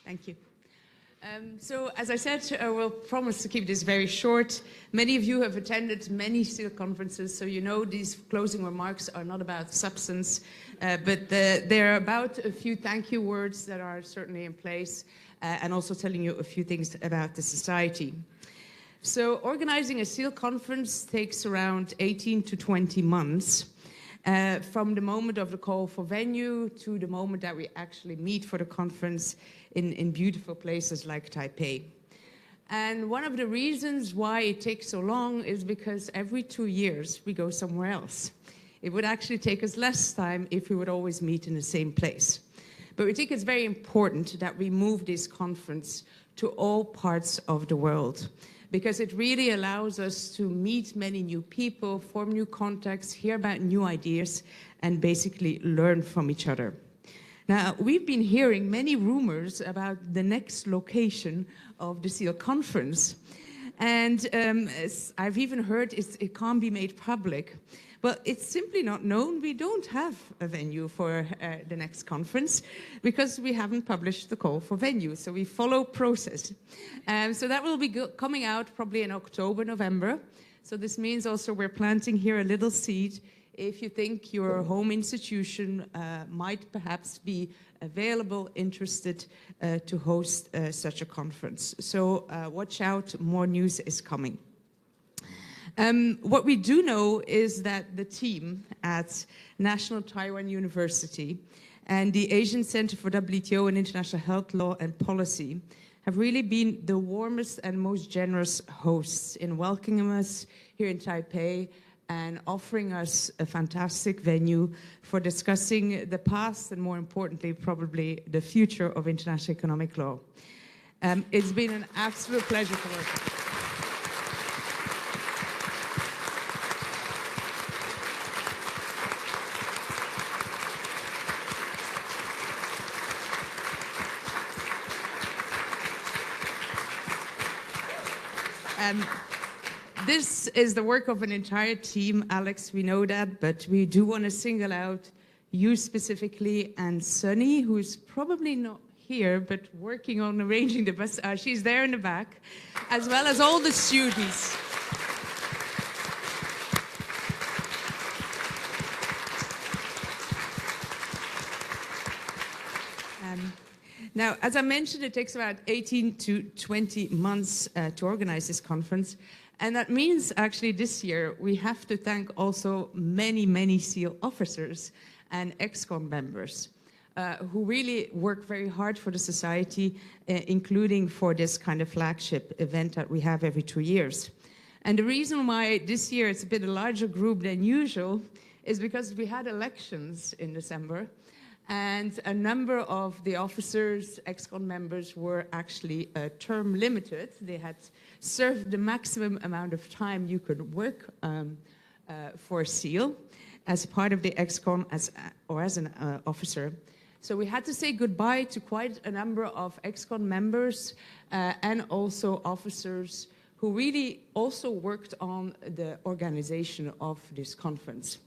Thank you. So, as I said, we'll promise to keep this very short. Many of you have attended many SEAL conferences, so you know these closing remarks are not about substance, but they're about a few thank you words that are certainly in place, and also telling you a few things about the society. So, organizing a SEAL conference takes around 18 to 20 months. From the moment of the call for venue to the moment that we actually meet for the conference in beautiful places like Taipei. And one of the reasons why it takes so long is because every 2 years we go somewhere else. It would actually take us less time if we would always meet in the same place. But we think it's very important that we move this conference to all parts of the world, because it really allows us to meet many new people, form new contacts, hear about new ideas, and basically learn from each other. Now, we've been hearing many rumors about the next location of the SEAL conference. And I've even heard it can't be made public. Well, it's simply not known. We don't have a venue for the next conference because we haven't published the call for venue. So we follow process. So that will be coming out probably in October, November. So this means also we're planting here a little seed. If you think your home institution might perhaps be available, interested to host such a conference. So watch out, more news is coming. What we do know is that the team at National Taiwan University and the Asian Center for WTO and International Health Law and Policy have really been the warmest and most generous hosts in welcoming us here in Taipei and offering us a fantastic venue for discussing the past and, more importantly, probably the future of international economic law. It's been an absolute pleasure to work with you. This is the work of an entire team, Alex, we know that, but we do want to single out you specifically and Sunny, who's probably not here, but working on arranging the bus. She's there in the back, as well as all the students. Now, as I mentioned, it takes about 18 to 20 months to organize this conference. And that means actually this year we have to thank also many, many SEAL officers and ex-con members who really work very hard for the society, including for this kind of flagship event that we have every 2 years. And the reason why this year it's a bit a larger group than usual is because we had elections in December. And a number of the officers, ex-con members, were actually term limited. They had served the maximum amount of time you could work for SEAL as part of the ex-con or as an officer. So we had to say goodbye to quite a number of ex-con members and also officers who really also worked on the organization of this conference.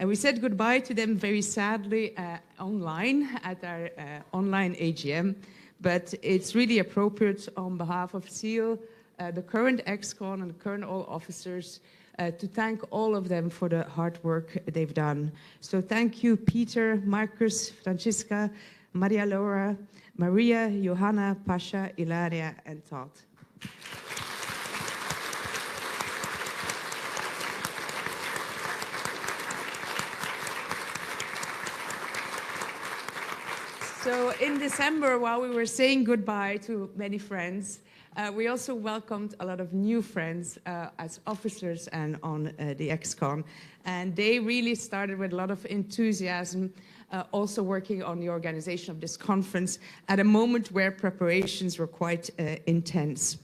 And we said goodbye to them very sadly online at our online AGM, but it's really appropriate on behalf of SEAL, the current ex-con and the current all officers, to thank all of them for the hard work they've done. So thank you, Peter, Marcus, Francisca, Maria Laura, Maria, Johanna, Pasha, Ilaria, and Todd. So in December, while we were saying goodbye to many friends, we also welcomed a lot of new friends as officers and on the ex-con. And they really started with a lot of enthusiasm, also working on the organization of this conference at a moment where preparations were quite intense.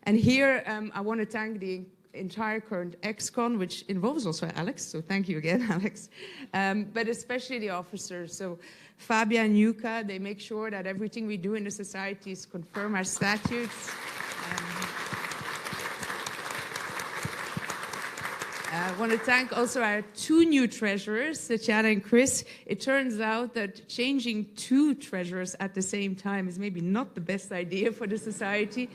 And here, I want to thank the entire current ex-con, which involves also Alex, so thank you again, Alex, but especially the officers. So Fabia and Yuka, they make sure that everything we do in the societies confirm our statutes. I want to thank also our two new treasurers, Tatjana and Chris. It turns out that changing two treasurers at the same time is maybe not the best idea for the society,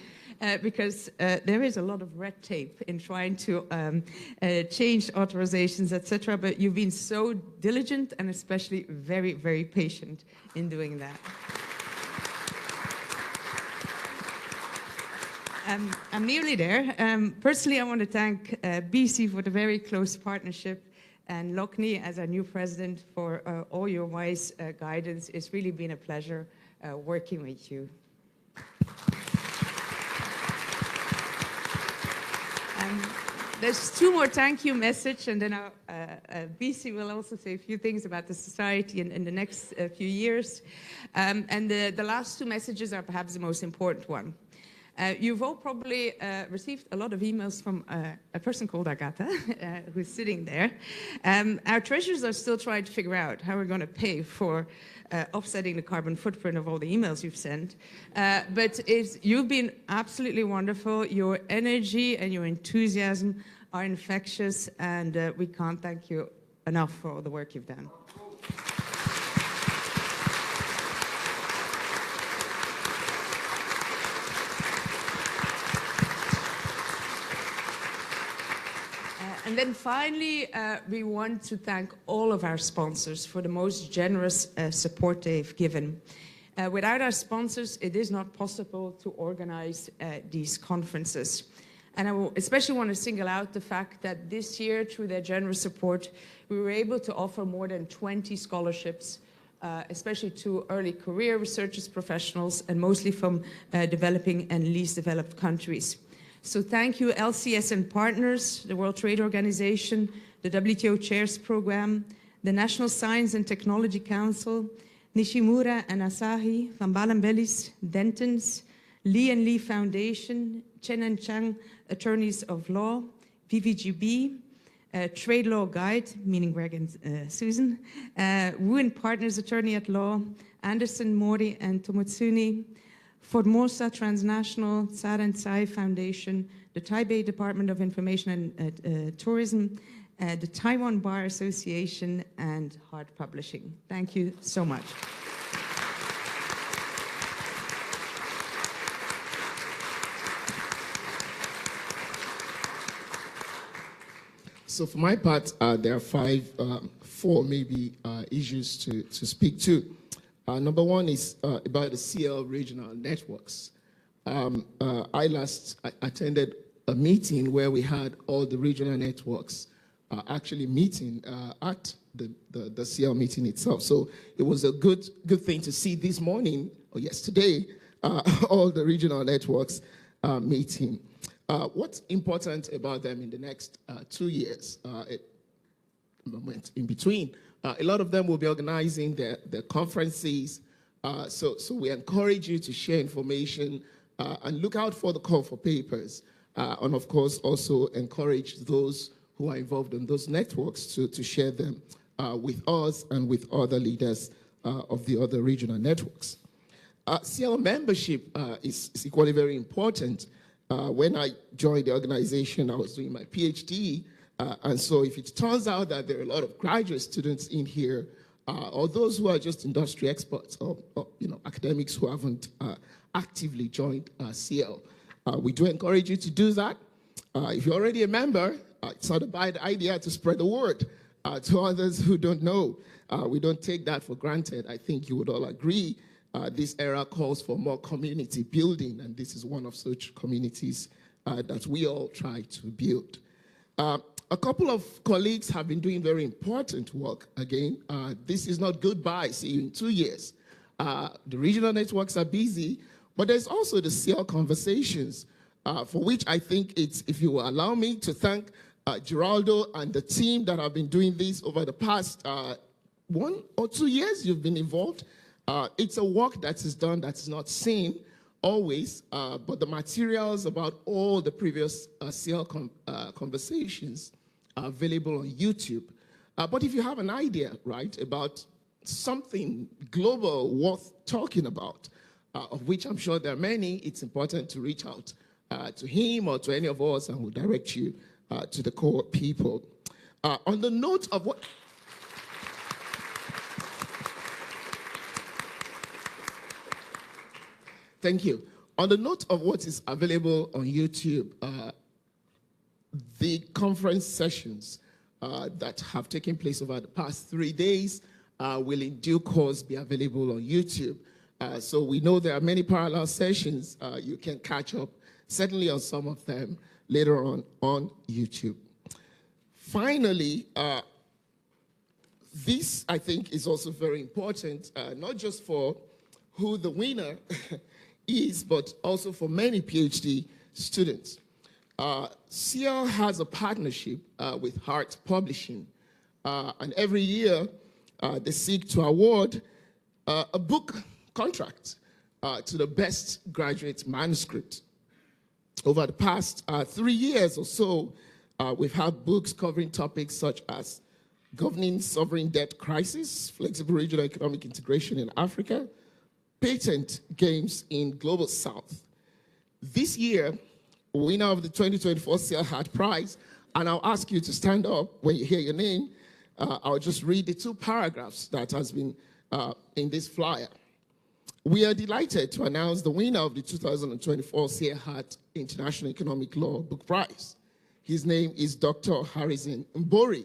because there is a lot of red tape in trying to change authorizations, etc. But you've been so diligent and especially very, very patient in doing that. I'm nearly there. Personally, I want to thank BC for the very close partnership and Lochni as our new president for all your wise guidance. It's really been a pleasure working with you. There's two more thank you messages, and then BC will also say a few things about the society in the next few years. And the last two messages are perhaps the most important one. You've all probably received a lot of emails from a person called Agatha, who's sitting there. Our treasurers are still trying to figure out how we're going to pay for offsetting the carbon footprint of all the emails you've sent. But you've been absolutely wonderful. Your energy and your enthusiasm are infectious, and we can't thank you enough for all the work you've done. And then finally, we want to thank all of our sponsors for the most generous support they've given. Without our sponsors, it is not possible to organize these conferences. And I especially want to single out the fact that this year, through their generous support, we were able to offer more than 20 scholarships, especially to early career researchers, professionals, and mostly from developing and least developed countries. So thank you, LCS and partners, the World Trade Organization, the WTO Chairs Program, the National Science and Technology Council, Nishimura and Asahi, Van Balenbellis, Dentons, Lee and Lee Foundation, Chen and Chang Attorneys of Law, VVGB, Trade Law Guide, meaning Greg and Susan, Wu and Partners Attorney at Law, Anderson, Mori, and Tomotsuni, Formosa Transnational, Tsar and Tsai Foundation, the Taipei Department of Information and Tourism, the Taiwan Bar Association, and Hard Publishing. Thank you so much. So for my part, there are four maybe issues to speak to. Number one is about the SIEL regional networks. I last attended a meeting where we had all the regional networks actually meeting at the SIEL meeting itself. So it was a good thing to see this morning or yesterday all the regional networks meeting. What's important about them in the next 2 years, in between, a lot of them will be organizing their conferences. So we encourage you to share information and look out for the call for papers. And of course, also encourage those who are involved in those networks to share them with us and with other leaders of the other regional networks. SIEL membership is equally very important. When I joined the organization, I was doing my PhD. And so if it turns out that there are a lot of graduate students in here, or those who are just industry experts, or academics who haven't actively joined SIEL, we do encourage you to do that. If you're already a member, it's not a bad idea to spread the word to others who don't know. We don't take that for granted. I think you would all agree this era calls for more community building, and this is one of such communities that we all try to build. A couple of colleagues have been doing very important work. Again, this is not goodbye, see you in 2 years. The regional networks are busy, but there's also the SIEL conversations, for which I think it's, if you will allow me to thank Geraldo and the team that have been doing this over the past 1 or 2 years you've been involved. It's a work that is done that is not seen always, but the materials about all the previous SIEL conversations are available on YouTube. But if you have an idea, right, about something global worth talking about, of which I'm sure there are many, it's important to reach out to him or to any of us, and we'll direct you to the core people. On the note of what... Thank you. On the note of what is available on YouTube, the conference sessions that have taken place over the past 3 days will in due course be available on YouTube. So we know there are many parallel sessions. You can catch up, certainly on some of them, later on YouTube. Finally, this, I think, is also very important, not just for who the winner is, but also for many PhD students. SIEL has a partnership with Heart Publishing, and every year they seek to award a book contract to the best graduate manuscript. Over the past 3 years or so, we've had books covering topics such as governing sovereign debt crisis, flexible regional economic integration in Africa, patent games in Global South. This year, winner of the 2024 SIEL Heart Prize, and I'll ask you to stand up when you hear your name. I'll just read the 2 paragraphs that has been in this flyer. We are delighted to announce the winner of the 2024 SIEL Heart International Economic Law Book Prize. His name is Dr. Harrison Mbori.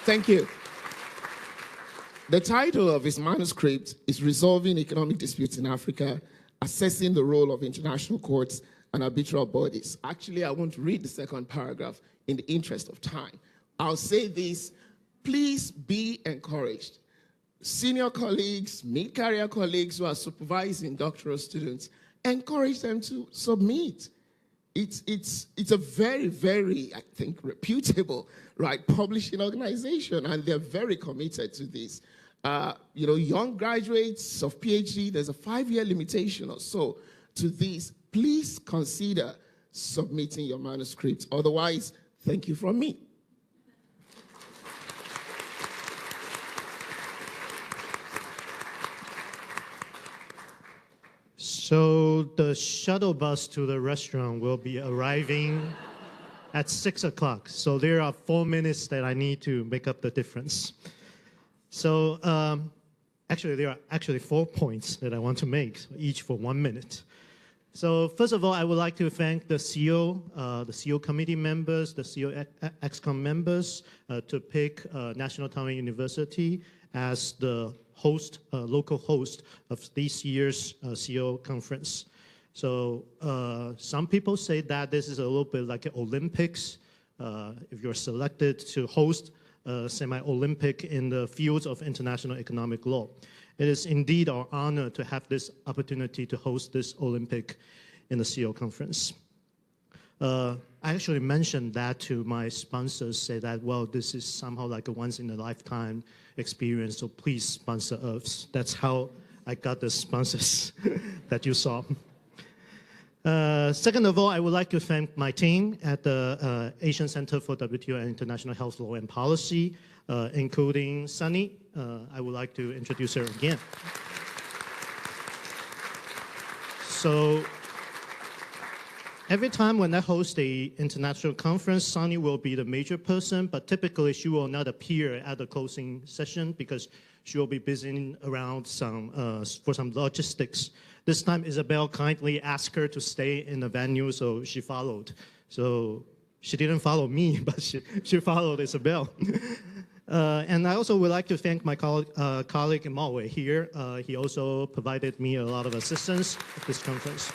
Thank you. The title of his manuscript is Resolving Economic Disputes in Africa, Assessing the Role of International Courts and Arbitral Bodies. Actually, I won't read the second paragraph in the interest of time. I'll say this, please be encouraged. Senior colleagues, mid-career colleagues who are supervising doctoral students, encourage them to submit. It's a very, very, I think, reputable, right, publishing organization, and they're very committed to this. You know, young graduates of PhD, there's a 5-year limitation or so to this. Please consider submitting your manuscript. Otherwise, thank you from me. So the shuttle bus to the restaurant will be arriving at 6 o'clock. So there are 4 minutes that I need to make up the difference. So actually, there are actually 4 points that I want to make, each for 1 minute. So first of all, I would like to thank the SIEL committee members, the SIEL ExCom members to pick National Taiwan University as the host, local host of this year's SIEL conference. So some people say that this is a little bit like Olympics. If you're selected to host a semi-Olympic in the fields of international economic law. It is indeed our honor to have this opportunity to host this Olympic in the SIEL conference. I actually mentioned that to my sponsors, say that, well, this is somehow like a once-in-a-lifetime experience, so please sponsor us. That's how I got the sponsors that you saw. Second of all, I would like to thank my team at the Asian Center for WTO and International Health Law and Policy, including Sunny. I would like to introduce her again. So every time when I host an international conference, Sunny will be the major person, but typically she will not appear at the closing session because she will be busy around for some logistics. This time, Isabelle kindly asked her to stay in the venue, so she followed. So she didn't follow me, but she followed Isabelle. And I also would like to thank my colleague Maui here. He also provided me a lot of assistance at this conference.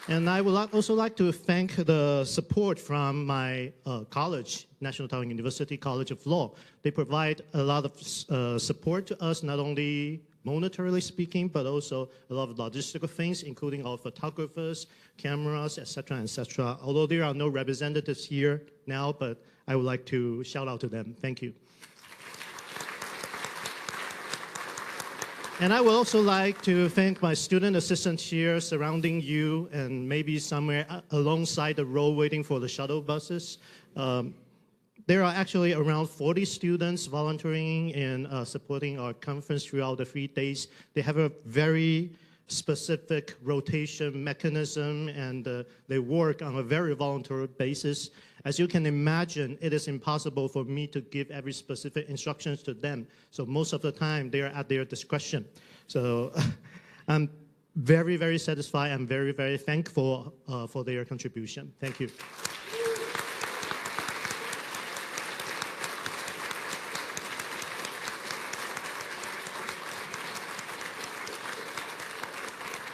And I would also like to thank the support from my college, National Taiwan University College of Law. They provide a lot of support to us, not only monetarily speaking, but also a lot of logistical things, including our photographers, cameras, etc., etc. Although there are no representatives here now, but I would like to shout out to them. Thank you. And I would also like to thank my student assistants here surrounding you and maybe somewhere alongside the road waiting for the shuttle buses. There are actually around 40 students volunteering and supporting our conference throughout the 3 days. They have a very specific rotation mechanism, and they work on a very voluntary basis. As you can imagine, it is impossible for me to give every specific instructions to them. So most of the time, they are at their discretion. So I'm very, very satisfied. I'm very, very thankful for their contribution. Thank you.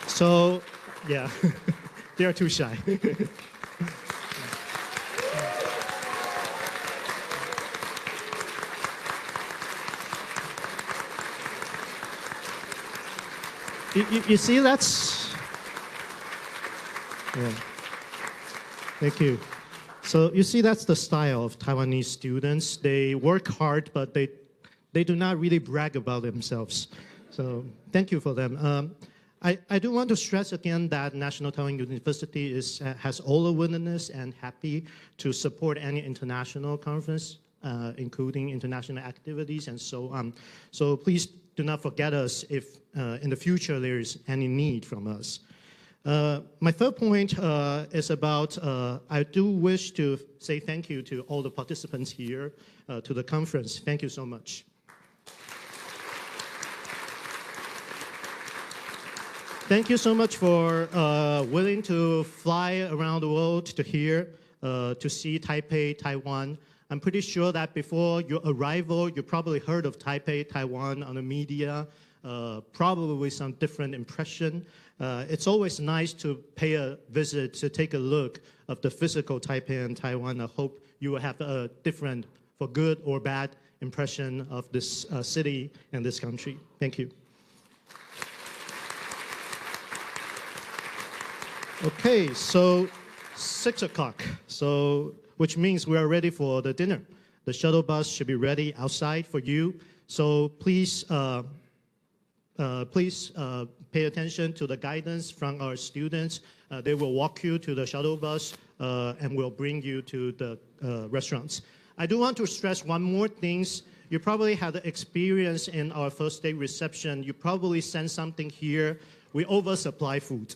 So, yeah, they are too shy. you see, that's... Yeah. Thank you. So you see, that's the style of Taiwanese students. They work hard, but they do not really brag about themselves. So thank you for them. I do want to stress again that National Taiwan University has all the willingness and happy to support any international conference, including international activities and so on. So please do not forget us if in the future there is any need from us. My third point is about, I do wish to say thank you to all the participants here to the conference. Thank you so much. Thank you so much for willing to fly around the world to here, to see Taipei, Taiwan. I'm pretty sure that before your arrival, you probably heard of Taipei, Taiwan on the media, probably with some different impression. It's always nice to pay a visit, to take a look of the physical Taipei and Taiwan. I hope you will have a different, for good or bad, impression of this city and this country. Thank you. Okay, so 6 o'clock, which means we are ready for the dinner. The shuttle bus should be ready outside for you. So please pay attention to the guidance from our students. They will walk you to the shuttle bus and will bring you to the restaurants. I do want to stress one more thing. You probably had the experience in our first day reception. You probably sent something here. We oversupply food.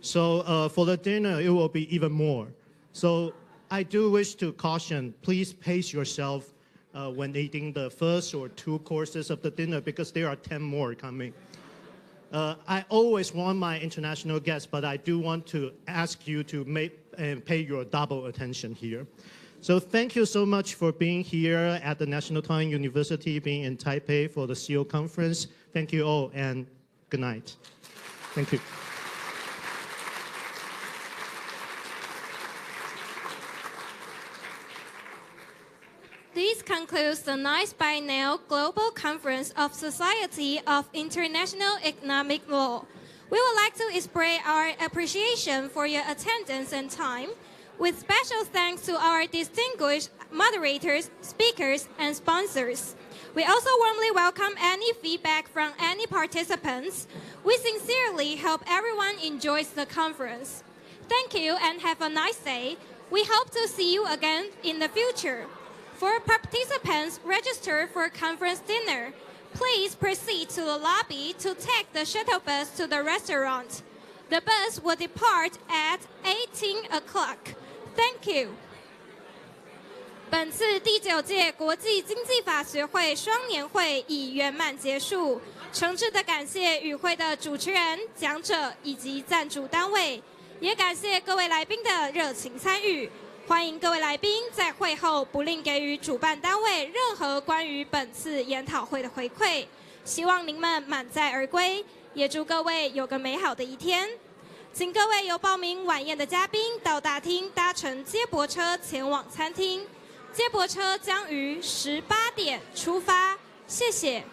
So for the dinner, it will be even more. So I do wish to caution, please pace yourself when eating the first or 2 courses of the dinner, because there are 10 more coming. I always want my international guests, but I do want to ask you to pay your double attention here. So thank you so much for being here at the National Taiwan University, being in Taipei for the SIEL conference. Thank you all, and good night. Thank you. This concludes the 9th Biennial Global Conference of Society of International Economic Law. We would like to express our appreciation for your attendance and time, with special thanks to our distinguished moderators, speakers, and sponsors. We also warmly welcome any feedback from any participants. We sincerely hope everyone enjoys the conference. Thank you and have a nice day. We hope to see you again in the future. For participants registered for conference dinner, please proceed to the lobby to take the shuttle bus to the restaurant. The bus will depart at 18 o'clock. Thank you. 本次第9届国际经济法学会双年会已圆满结束，诚挚的感谢与会的主持人、讲者以及赞助单位，也感谢各位来宾的热情参与。欢迎各位来宾在会后不吝给予主办单位任何关于本次研讨会的回馈，希望您们满载而归，也祝各位有个美好的一天。请各位有报名晚宴的嘉宾到大厅搭乘接驳车前往餐厅，接驳车将于18点出发，谢谢。